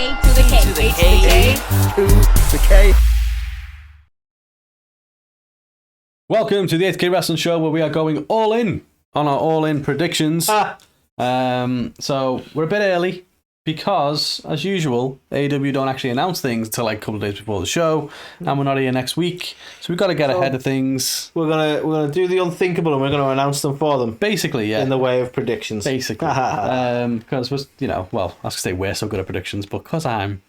A to the K. To the K. To the K. Welcome to the 8K Wrestling Show, where we are going all in on our all in predictions. So we're a bit early because, as usual, AEW don't actually announce things until like a couple of days before the show, and we're not here next week, so we've got to get ahead of things. We're gonna do the unthinkable, and we're gonna announce them for them. Basically, yeah. In the way of predictions. Basically, because we're, I was gonna say we're so good at predictions, but because I'm.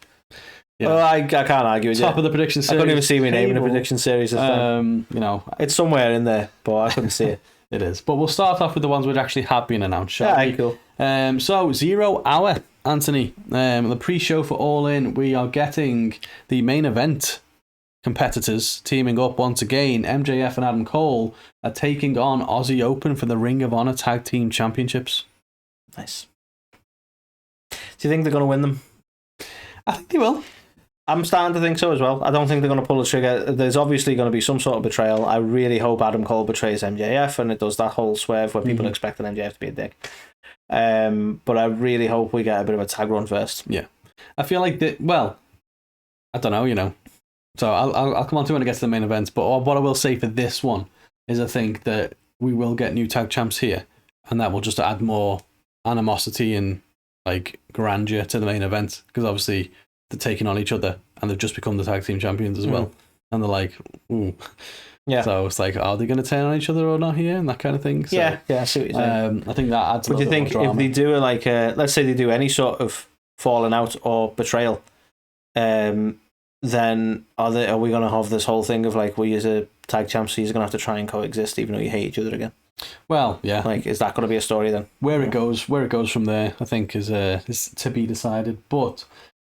Well, I can't argue with you. Top of the prediction series. I couldn't even see my name in the prediction series. It's somewhere in there, but I couldn't see it. It is. But we'll start off with the ones which actually have been announced, shall we? Cool. So, 0 hour, Anthony. The pre-show for All In, we are getting the main event competitors teaming up once again. MJF and Adam Cole are taking on Aussie Open for the Ring of Honor Tag Team Championships. Nice. Do you think they're going to win them? I think they will. I'm starting to think so as well. I don't think they're going to pull the trigger. There's obviously going to be some sort of betrayal. I really hope Adam Cole betrays MJF and it does that whole swerve where people expecting MJF to be a dick. But I really hope we get a bit of a tag run first. Yeah. I feel like I don't know, So I'll come on to it when I get to the main events. But what I will say for this one is I think that we will get new tag champs here, and that will just add more animosity and like grandeur to the main event, because obviously they're taking on each other and they've just become the tag team champions as well, and they're like, ooh, yeah. So it's like, are they going to turn on each other or not here, and that kind of thing. So, yeah, I see what you're saying. I think that adds. But do you think if they do let's say they do any sort of falling out or betrayal, then are we going to have this whole thing of like, we as a tag champs, so you're going to have to try and coexist even though you hate each other again? Well, yeah. Like, is that going to be a story then? Where it goes from there, I think is to be decided. But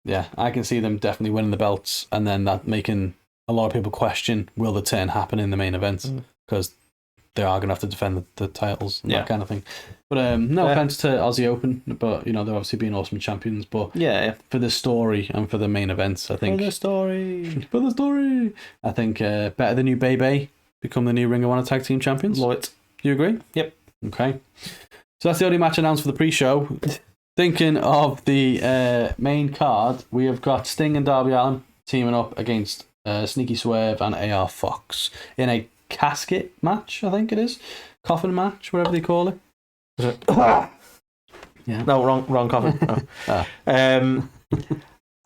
yeah, I can see them definitely winning the belts, and then that making a lot of people question, will the turn happen in the main event? Because they are going to have to defend the titles and that kind of thing. But no offense to Aussie Open, but they're obviously being awesome champions. But for the story and for the main events, I think for the story, I think better the new BayBay become the new Ring of Honor Tag Team Champions. Love it. You agree? Yep. Okay. So that's the only match announced for the pre-show. Thinking of the main card, we have got Sting and Darby Allin teaming up against Sneaky Swerve and AR Fox in a casket match, I think it is. Coffin match, whatever they call it. Yeah. No, wrong coffin. No.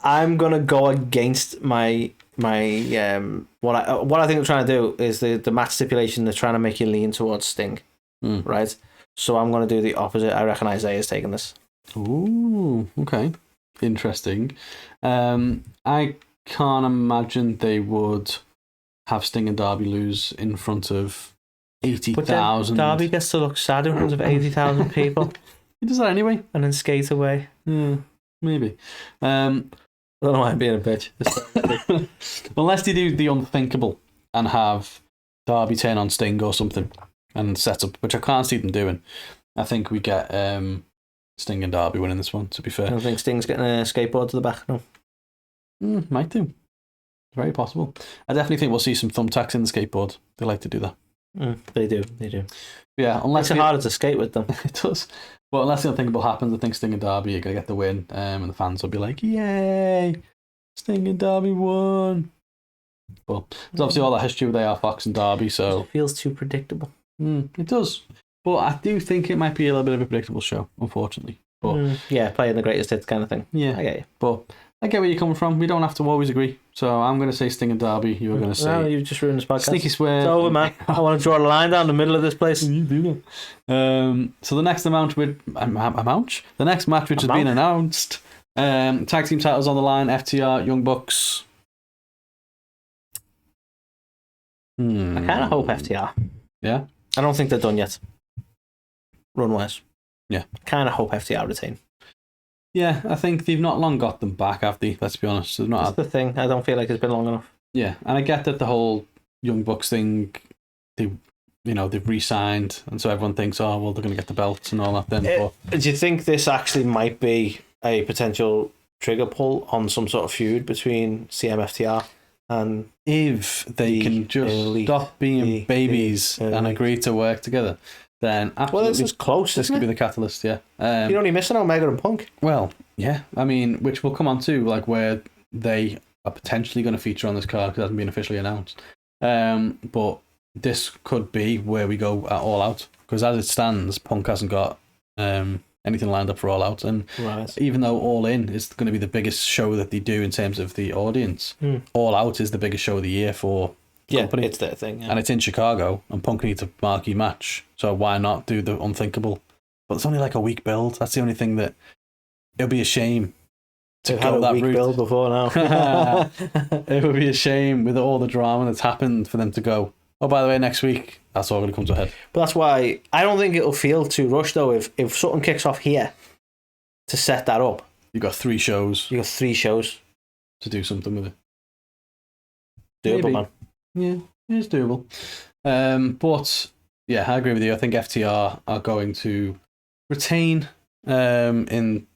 I'm going to go against my what I think they're trying to do is the match stipulation. They're trying to make you lean towards Sting, right? So I'm going to do the opposite. I reckon Isaiah is taking this. Ooh, okay, interesting. I can't imagine they would have Sting and Darby lose in front of 80,000. Darby gets to look sad in front of 80,000 people. He does that anyway, and then skate away. Yeah, maybe. I don't know why I'm being a bitch. Unless they do the unthinkable and have Darby turn on Sting or something and set up, which I can't see them doing. I think we get Sting and Darby winning this one, to be fair. I don't think Sting's getting a skateboard to the back, no. Might do. Very possible. I definitely think we'll see some thumbtacks in the skateboard. They like to do that. They do. Yeah, unless it's harder to skate with them. It does. But unless the unthinkable happens, I think Sting and Darby are going to get the win, and the fans will be like, yay, Sting and Darby won. But there's obviously all that history with AR Fox and Darby, so... It feels too predictable. It does. But I do think it might be a little bit of a predictable show, unfortunately. But playing the greatest hits kind of thing. Yeah. I get you. But I get where you're coming from. We don't have to always agree. So I'm going to say Sting and Darby. You're going to say... No, you've just ruined this podcast. Sneaky Swerve. It's over, man. I want to draw a line down the middle of this place. You do that. So the next The next match which has been announced. Tag team titles on the line. FTR, Young Bucks. I kind of hope FTR. Yeah? I don't think they're done yet. Run-wise. Yeah. I kind of hope FTR retain. Yeah, I think they've not long got them back, have they? Let's be honest. That's the thing. I don't feel like it's been long enough. Yeah, and I get that the whole Young Bucks thing, they've re-signed, and so everyone thinks, oh, well, they're going to get the belts and all that then. Do you think this actually might be a potential trigger pull on some sort of feud between CMFTR and... If they can just stop being babies and agree to work together. then Well, absolutely, this is close, this isn't could it? be the catalyst, yeah. You're only missing Omega and Punk. Well, yeah, I mean, which we'll come on to, like, where they are potentially going to feature on this card because it hasn't been officially announced. But this could be where we go at All Out, because as it stands, Punk hasn't got anything lined up for All Out, and even though All In is going to be the biggest show that they do in terms of the audience, All Out is the biggest show of the year for the company. It's their thing, and it's in Chicago, and Punk needs a marquee match, so why not do the unthinkable? But it's only like a week build. That's the only thing that it'll be a shame to They've go had a that week route. build before now. It would be a shame with all the drama that's happened for them to go, oh, by the way, next week, that's all going to come to a head. But that's why I don't think it'll feel too rushed, though, if something kicks off here to set that up. You've got 3 shows. You got 3 shows to do something with it. Doable, Maybe. man. Yeah, it's doable. But yeah, I agree with you. I think FTR are going to retain in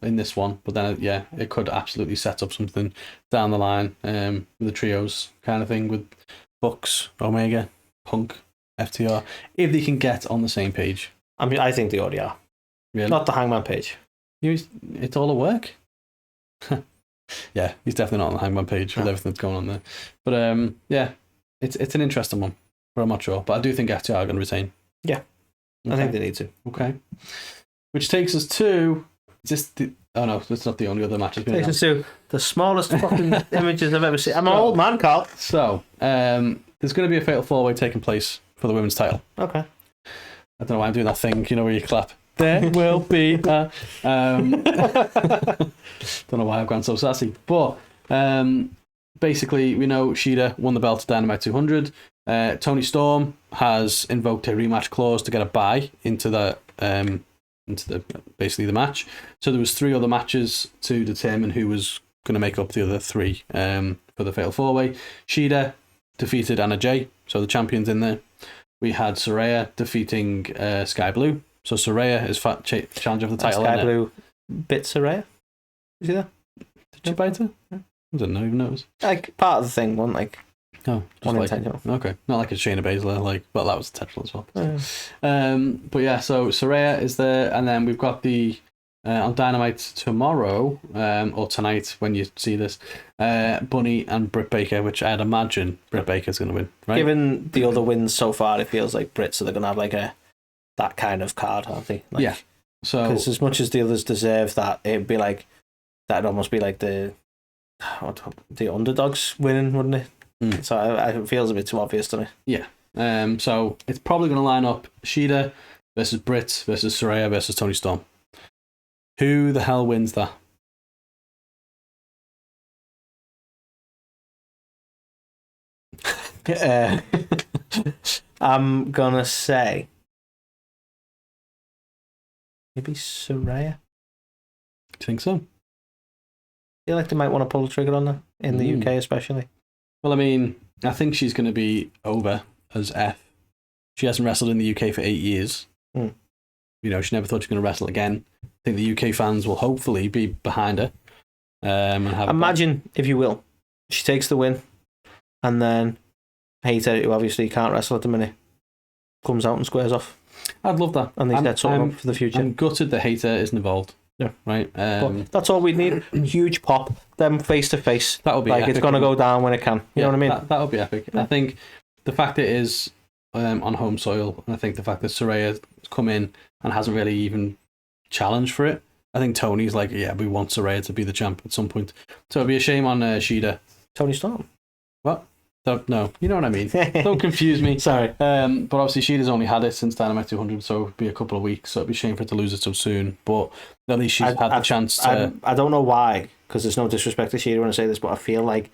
this one, but then it could absolutely set up something down the line with the trios kind of thing with Bucks, Omega, Punk, FTR, if they can get on the same page. I mean, I think they already are. Really? Not the Hangman page. It's all a work. Yeah, he's definitely not on the Hangman page with everything that's going on there. But yeah, it's an interesting one, but I'm not sure. But I do think FTR are going to retain. Yeah, okay. I think they need to. Okay. Which takes us to oh no, that's not the only other match. Takes us to the smallest fucking images I've ever seen. I'm an old man, Carl. So there's going to be a fatal 4-way taking place for the women's title. Okay. I don't know why I'm doing that thing, where you clap. There will be a... don't know why I've gone so sassy. But basically, we know Shida won the belt at Dynamite 200. Toni Storm has invoked a rematch clause to get a bye into the match. So there was 3 other matches to determine who was going to make up the other 3 for the fatal 4-way. Shida defeated Anna Jay, so the champion's in there. We had Saraya defeating Sky Blue. So Saraya is challenger for the title. Sky Blue bit Saraya? Is he there? Did she bite her? I didn't know, even notice. Like, part of the thing, one like... Oh, one intentional. Okay. Not like a Shayna Baszler, but that was intentional as well. But yeah, so Saraya is there, and then we've got the on Dynamite tomorrow, or tonight when you see this, Bunny and Britt Baker, which I'd imagine Britt Baker's going to win, right? Given the other wins so far, it feels like Britt, so they're going to have that kind of card, aren't they? Yeah. So because as much as the others deserve that, it'd be like that'd almost be like the underdogs winning, wouldn't it? So it feels a bit too obvious to me. Yeah. So it's probably going to line up Shida versus Britt versus Saraya versus Toni Storm. Who the hell wins that? I'm gonna say maybe Saraya. Do you think so? I feel like they might want to pull the trigger on that in the UK, especially. Well, I mean, I think she's going to be over as F. She hasn't wrestled in the UK for 8 years. She never thought she was going to wrestle again. I think the UK fans will hopefully be behind her. And have imagine, if you will, she takes the win, and then Hater, who obviously can't wrestle at the minute, comes out and squares off. I'd love that. And they set something up for the future. I'm gutted that Hater isn't involved. Yeah. Right. But that's all we need. Huge pop. Them face to face. That would be like it's gonna go down when it can. You know what I mean? That would be epic. Yeah. I think the fact it is on home soil, and I think the fact that Saraya's come in and hasn't really even challenged for it. I think Tony's like, yeah, we want Saraya to be the champ at some point. So it'd be a shame on Shida. Toni Storm. What? No, you know what I mean. Don't confuse me. Sorry. But obviously Shida's only had it since Dynamite 200, so it'd be a couple of weeks. So it'd be a shame for her to lose it so soon. But at least she's had the chance to... I don't know why, because there's no disrespect to Shida when I say this, but I feel like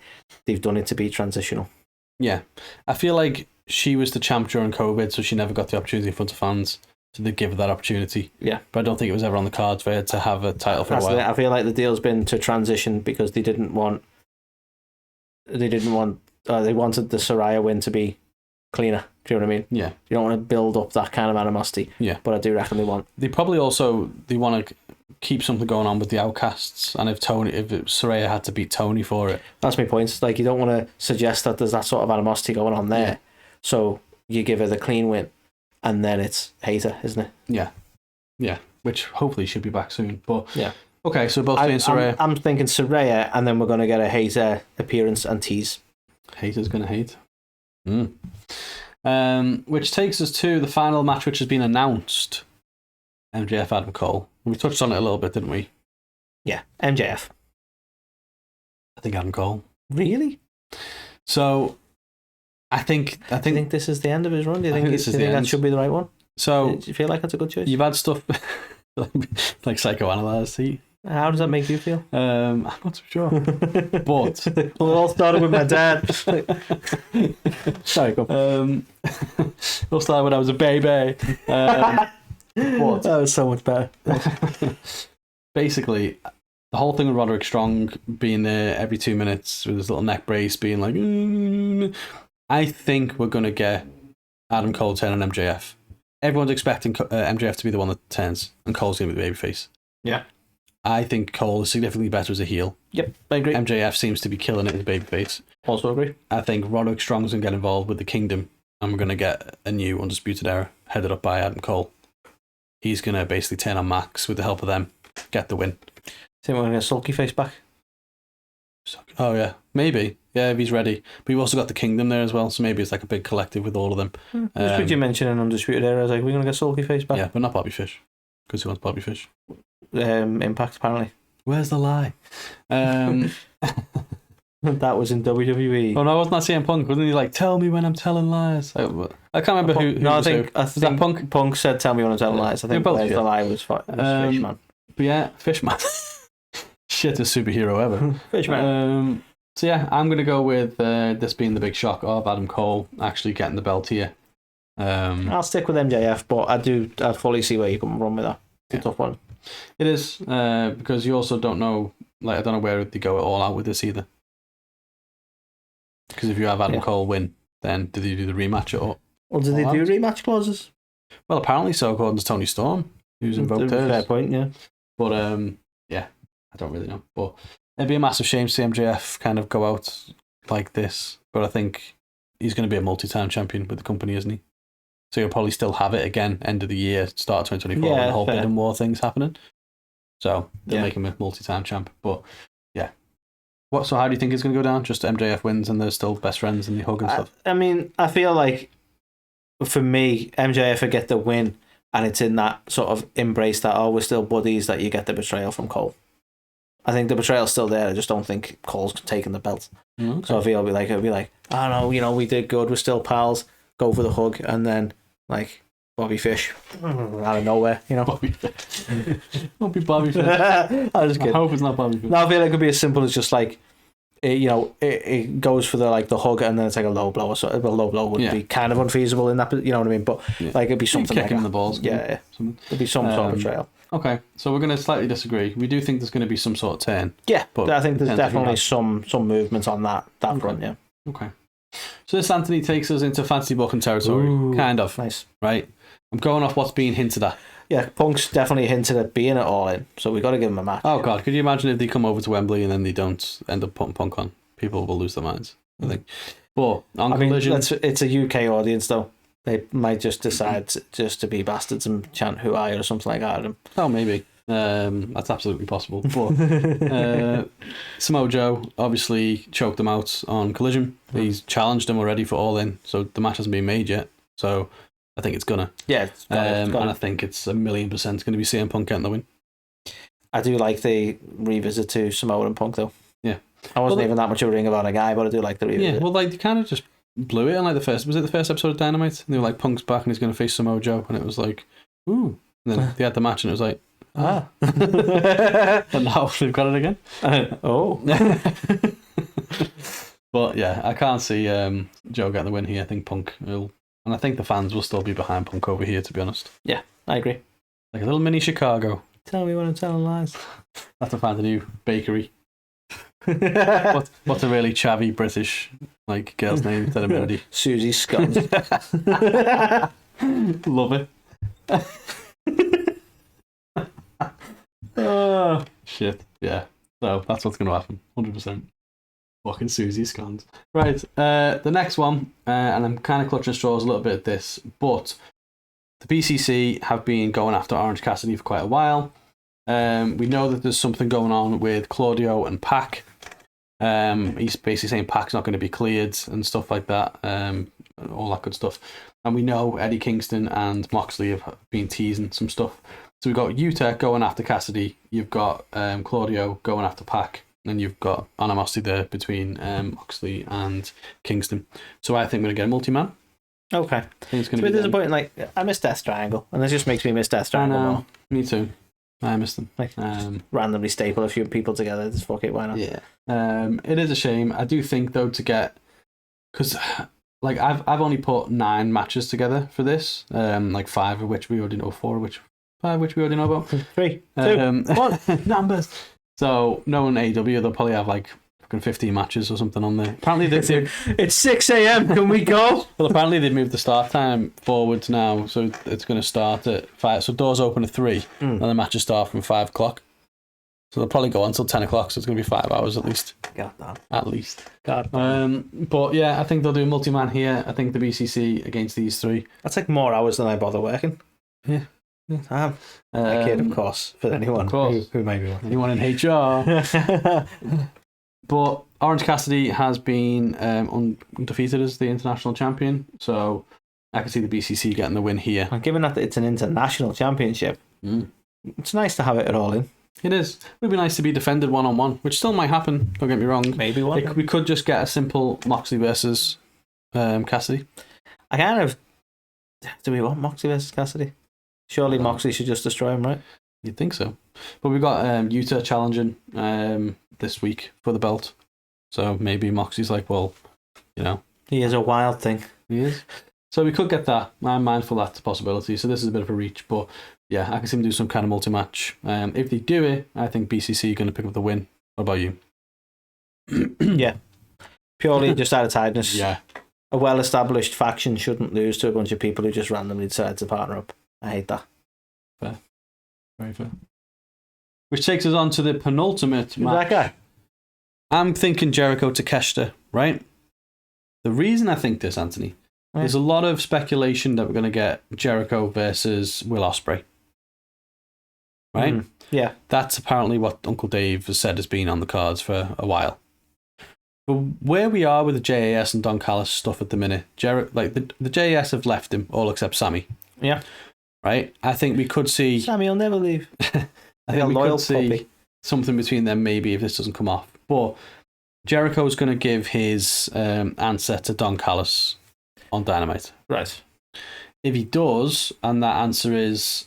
they've done it to be transitional. Yeah. I feel like she was the champ during COVID, so she never got the opportunity in front of fans. So they give her that opportunity. Yeah. But I don't think it was ever on the cards for her to have a title for a while. I feel like the deal's been to transition because they wanted the Saraya win to be cleaner. Do you know what I mean? Yeah. You don't want to build up that kind of animosity. Yeah. But I do reckon they want. They probably also want to keep something going on with the Outcasts, and if Saraya had to beat Toni for it. That's my point. Like, you don't want to suggest that there's that sort of animosity going on there. Yeah. So you give her the clean win, and then it's Hater, isn't it? Yeah. Which hopefully should be back soon. But yeah. Okay, so both saying Saraya. I'm thinking Saraya, and then we're going to get a Hater appearance and tease. Hater's going to hate. Which takes us to the final match, which has been announced. MJF Adam Cole. We touched on it a little bit, didn't we? Yeah, MJF. I think Adam Cole. Really? So, I think this is the end of his run. Do you think that should be the right one? So, do you feel like that's a good choice? You've had stuff like psychoanalyzed. How does that make you feel? I'm not so sure. But it all started with my dad. Sorry, go. It all started when I was a baby. But that was so much better. Basically, the whole thing with Roderick Strong being there every 2 minutes with his little neck brace, being like, I think we're going to get Adam Cole turn on MJF. Everyone's expecting MJF to be the one that turns, and Cole's going to be the babyface. Yeah. I think Cole is significantly better as a heel. Yep, I agree. MJF seems to be killing it as a babyface. Also agree. I think Roderick Strong's going to get involved with the Kingdom, and we're going to get a new Undisputed Era headed up by Adam Cole. He's going to basically turn on Max with the help of them, get the win. Think we're going to get Sulky Face back? Oh, yeah. Maybe. Yeah, if he's ready. But we've also got the Kingdom there as well, so maybe it's like a big collective with all of them. Just because you mentioned an Undisputed Era, I was like, we're going to get Sulky Face back? Yeah, but not Bobby Fish, because he wants Bobby Fish. Impact, apparently. Where's the lie? That was in WWE. Oh no, wasn't that CM Punk? Wasn't he like, tell me when I'm telling lies? I can't remember who. No, I think that Punk. Punk said, "Tell me when I'm telling lies." I think both, the lie was Fishman. But yeah, Fishman. Shittest superhero ever. Fishman. So yeah, I'm gonna go with this being the big shock of Adam Cole actually getting the belt here. I'll stick with MJF, but I fully see where you come from with that. It's a tough one. It is, because you also don't know, like, I don't know where they go all out with this either. Because if you have Adam Cole win, then do they do the rematch or? Or do they do rematch clauses? Well, apparently so, according to Toni Storm, who's invoked hers. Fair point, yeah. But yeah, I don't really know. But it'd be a massive shame to see MJF kind of go out like this. But I think he's going to be a multi-time champion with the company, isn't he? So you'll probably still have it again, end of the year, start of 2024, when the whole Bid and War thing's happening. So they'll make him a multi-time champ. But yeah. So how do you think it's going to go down? Just MJF wins and they're still best friends and they hug and stuff? I mean, I feel like, for me, MJF will get the win, and it's in that sort of embrace that, we're still buddies, that you get the betrayal from Cole. I think the betrayal's still there. I just don't think Cole's taking the belt. Okay. So I feel it'll be like, oh no, we did good, we're still pals, go for the hug, and then like Bobby Fish out of nowhere, Bobby Fish. Won't be Bobby Fish. I hope it's not Bobby Fish. No, I feel like it could be as simple as just like, it goes for the hug, and then it's like a low blow. So a low blow would be kind of unfeasible in that, you know what I mean? But like it'd be something kick like him in the balls. Yeah. It'd be some sort of betrayal. Okay, so we're going to slightly disagree. We do think there's going to be some sort of turn. Yeah, but I think there's definitely some movement on that front, yeah. Okay. So this, Anthony, takes us into fantasy booking territory. Ooh, kind of. Nice. Right? I'm going off what's being hinted at. Yeah, Punk's definitely hinted at being at All In, so we've got to give him a match. Oh, God. Could you imagine if they come over to Wembley and then they don't end up putting Punk on? People will lose their minds, I think. But on Collision... it's a UK audience, though. They might just decide just to be bastards and chant "Who are you?" or something like that at him. Oh, maybe. That's absolutely possible. But Samoa Joe obviously choked him out on Collision. He's challenged him already for All In, so the match hasn't been made yet. So I think it's gonna. Yeah, and I think it's 1,000,000% going to be CM Punk getting the win. I do like the revisit to Samoa and Punk, though. Yeah, I wasn't even that much of a Ring of Honor guy, but I do like the revisit. Yeah, well, like they kind of just blew it on like the first episode of Dynamite, and they were like, Punk's back and he's going to face Samoa Joe, and it was like, ooh. And then they had the match and it was like, and now they've got it again. But yeah, I can't see Joe getting the win here. I think Punk will, and I think the fans will still be behind Punk over here, to be honest. Yeah, I agree. Like a little mini Chicago. Tell me when I'm telling lies. Have to find a new bakery. What's a really chavvy British like girl's name instead of Melody? Susie Scones. Love it. Oh shit. Yeah. So that's what's going to happen. 100%. Fucking Susie Scones. Right. The next one, and I'm kind of clutching straws a little bit at this, but the BCC have been going after Orange Cassidy for quite a while. We know that there's something going on with Claudio and Pac. He's basically saying Pac's not going to be cleared and stuff like that, all that good stuff. And we know Eddie Kingston and Moxley have been teasing some stuff. So we've got Yuta going after Cassidy, you've got Claudio going after Pac, and you've got animosity there between Moxley and Kingston. So I think we're going to get a multi-man. Okay. I think it's going to be disappointing. Like, I miss Death Triangle, and this just makes me miss Death Triangle more. Me too. I miss them. Like, randomly staple a few people together. Just fuck it, why not? Yeah. It is a shame. I do think though to get, because like I've only put 9 matches together for this. Like 5 of which we already know, 5 which we already know about. 3, 2, 1 numbers. So knowing AEW, they'll probably have like fucking 15 matches or something on there. Apparently it's 6 a.m. Can we go? Well, apparently they've moved the start time forwards now, so it's going to start at 5. So doors open at 3, and the matches start from 5 o'clock. So they'll probably go until 10 o'clock. So it's going to be 5 hours at least. God damn. At least. God. But yeah, I think they'll do a multi-man here. I think the BCC against these 3. That's like more hours than I bother working. Yeah. Damn. A kid, of course, for anyone who may be watching. Anyone in HR. But Orange Cassidy has been undefeated as the international champion, so I can see the BCC getting the win here. And given that it's an international championship, it's nice to have it at All In. It is. It would be nice to be defended one-on-one, which still might happen, don't get me wrong. Maybe one. We could just get a simple Moxley versus Cassidy. I kind of... Do we want Moxley versus Cassidy? Surely Moxley should just destroy him, right? You'd think so. But we've got Yuta challenging this week for the belt. So maybe Moxley's like, well, you know. He is a wild thing. He is. So we could get that. I'm mindful that's a possibility. So this is a bit of a reach. But yeah, I can see them do some kind of multi-match. If they do it, I think BCC are going to pick up the win. What about you? Yeah. Purely just out of tiredness. Yeah. A well-established faction shouldn't lose to a bunch of people who just randomly decide to partner up. I hate that. Fair. Very fair. Which takes us on to the penultimate match. That guy? I'm thinking Jericho Takeshita, right? The reason I think this, Anthony, there's a lot of speculation that we're going to get Jericho versus Will Ospreay. Right? Yeah. That's apparently what Uncle Dave has said has been on the cards for a while. But where we are with the JAS and Don Callis stuff at the minute, the JAS have left him, all except Sammy. Yeah. Right? I think we could see... Sammy will never leave. I think we could see something between them maybe if this doesn't come off. But Jericho's going to give his answer to Don Callis on Dynamite. Right. If he does, and that answer is,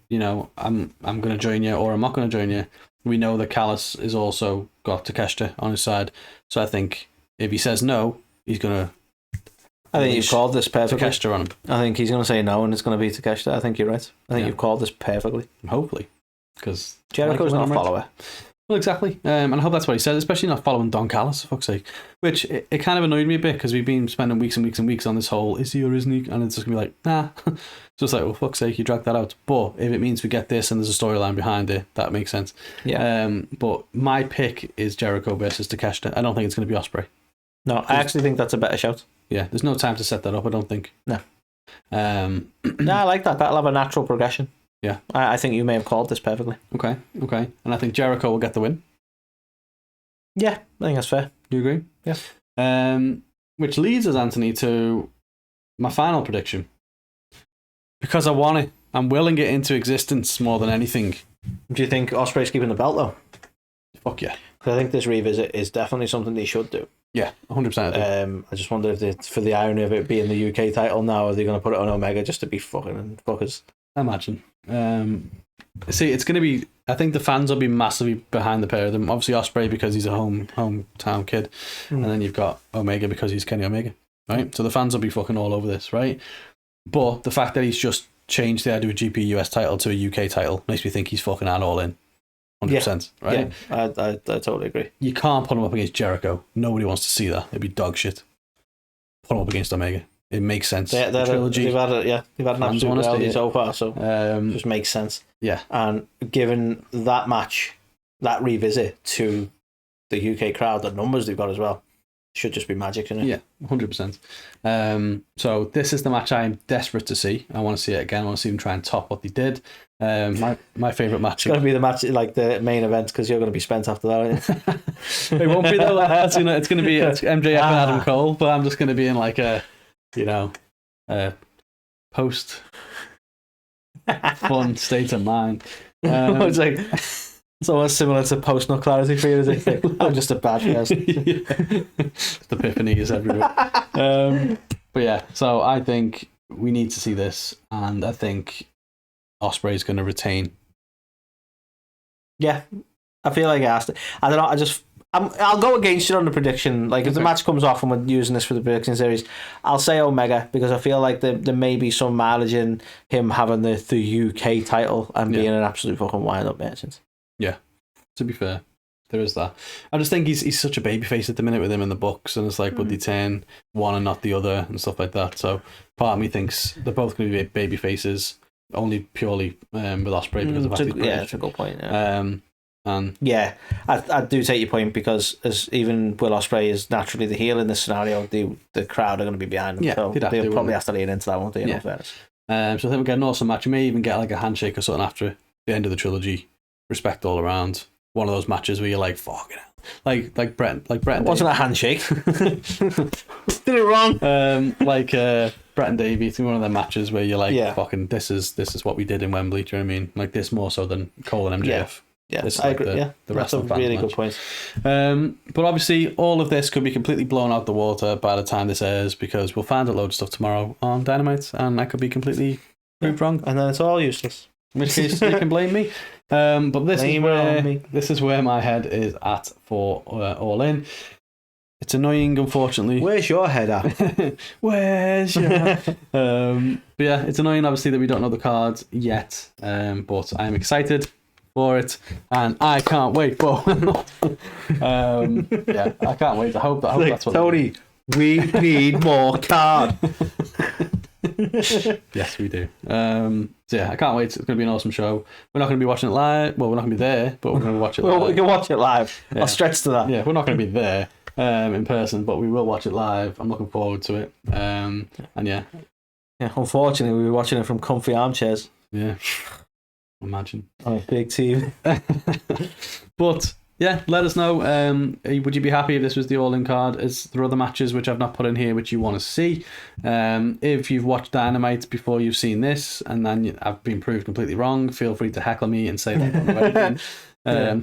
you know, I'm going to join you or I'm not going to join you, we know that Callis is also got Takeshita on his side. So I think if he says no, he's going to... I think you've called this perfectly. Takeshita on him. I think he's going to say no and it's going to be Takeshita. I think you're right. I think you've called this perfectly. Hopefully. Because Jericho's not a follower. Well, exactly. And I hope that's what he said, especially not following Don Callis, for fuck's sake. Which, it kind of annoyed me a bit because we've been spending weeks and weeks and weeks on this whole, is he or isn't he? And it's just going to be like, nah. So it's like, well, fuck's sake, you dragged that out. But if it means we get this and there's a storyline behind it, that makes sense. Yeah. But my pick is Jericho versus Takeshita. I don't think it's going to be Ospreay. No, I actually think that's a better shout. Yeah, there's no time to set that up, I don't think. No. No, I like that. That'll have a natural progression. Yeah. I think you may have called this perfectly. Okay. And I think Jericho will get the win. Yeah, I think that's fair. Do you agree? Yeah. Which leads us, Anthony, to my final prediction. Because I want it. I'm willing it into existence more than anything. Do you think Ospreay's keeping the belt, though? Fuck yeah. Because I think this revisit is definitely something they should do. Yeah, 100%. I just wonder if for the irony of it being the UK title now, are they going to put it on Omega just to be fucking fuckers? Imagine. See, it's going to be... I think the fans will be massively behind the pair of them. Obviously Ospreay because he's a hometown kid. And then you've got Omega because he's Kenny Omega. Right? So the fans will be fucking all over this, right? But the fact that he's just changed the IWGP US title to a UK title makes me think he's fucking All In. 100%, right? Yeah, I totally agree. You can't put him up against Jericho. Nobody wants to see that. It'd be dog shit. Put him up against Omega. It makes sense. They've had an absolute reality so far, so it just makes sense. Yeah. And given that match, that revisit to the UK crowd, the numbers they've got as well, should just be magic, shouldn't it? Yeah, 100%. So this is the match I am desperate to see. I want to see it again. I want to see them try and top what they did. My favourite match. It's going to be the match, like the main event, because you're going to be spent after that, aren't you? It won't be though. It's going to be MJF and Adam Cole, but I'm just going to be in like a, post fun state of mind. It's like it's almost similar to post no clarity for you, is it? I'm just a bad person. The epiphany is everywhere. But yeah, so I think we need to see this, and I think Ospreay is going to retain. Yeah, I feel like I asked it. I don't know. I'll go against you on the prediction. Like, if the match comes off and we're using this for the prediction series, I'll say Omega, because I feel like there may be some mileage in him having the UK title and being an absolute fucking wind-up merchant. Yeah, to be fair, there is that. I just think he's such a babyface at the minute with him in the books, and it's like, would they turn one and not the other and stuff like that? So part of me thinks they're both going to be baby faces, only purely with Ospreay because of that's a good point. Yeah. I do take your point, because as even Will Ospreay is naturally the heel in this scenario, the crowd are going to be behind him. Yeah, so they'll probably have to lean into that, won't they? Yeah. So I think we'll get an awesome match. You may even get like a handshake or something after the end of the trilogy. Respect all around. One of those matches where you're like, fucking hell. Like Brett. It wasn't a handshake. Did it wrong. Brett and Davey. It's one of the matches where you're like, fucking, this is what we did in Wembley. Do you know what I mean? Like, this more so than Cole and MJF. Yeah, I agree. The rest of a really good point. But obviously, all of this could be completely blown out the water by the time this airs, because we'll find a load of stuff tomorrow on Dynamite, and that could be completely proved wrong. And then it's all useless. In which case, you can blame me. But this is where my head is at for All In. It's annoying, unfortunately. Where's your head at? Where's your head? But yeah, it's annoying, obviously, that we don't know the cards yet. But I'm excited for it, and I can't wait for yeah, I can't wait. I hope that's what Tony, we need more card. Yes, we do. So yeah, I can't wait. It's going to be an awesome show. We're not going to be watching it live. Well, we're not going to be there, but we're going to watch it live. Well, we can watch it live. Yeah. I'll stretch to that. Yeah, we're not going to be there in person, but we will watch it live. I'm looking forward to it. And yeah. Yeah, unfortunately, we were watching it from comfy armchairs. Yeah. Imagine. On a big TV. But yeah, let us know. Would you be happy if this was the All In card? Is there other matches which I've not put in here which you want to see? If you've watched Dynamite before you've seen this, and then I've been proved completely wrong, feel free to heckle me and say that.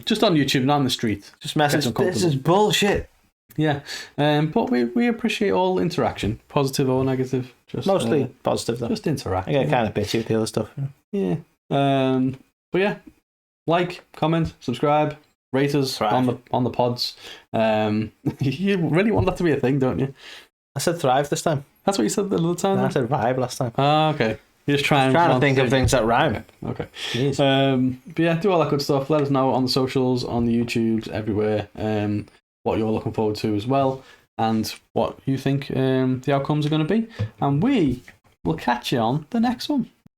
Just on YouTube, not on the street. Just message. This is bullshit. Yeah, but we appreciate all interaction, positive or negative. Just mostly positive though. Just interact. I get kind of bitchy with the other stuff. Yeah. But yeah, like, comment, subscribe, rate us on the pods. You really want that to be a thing, don't you? I said thrive this time. That's what you said the other time. No, I said vibe last time. Ah, okay. You're just trying to think of things that rhyme. Okay. But yeah, do all that good stuff. Let us know on the socials, on the YouTubes, everywhere. What you're looking forward to as well, and what you think the outcomes are going to be. And we will catch you on the next one.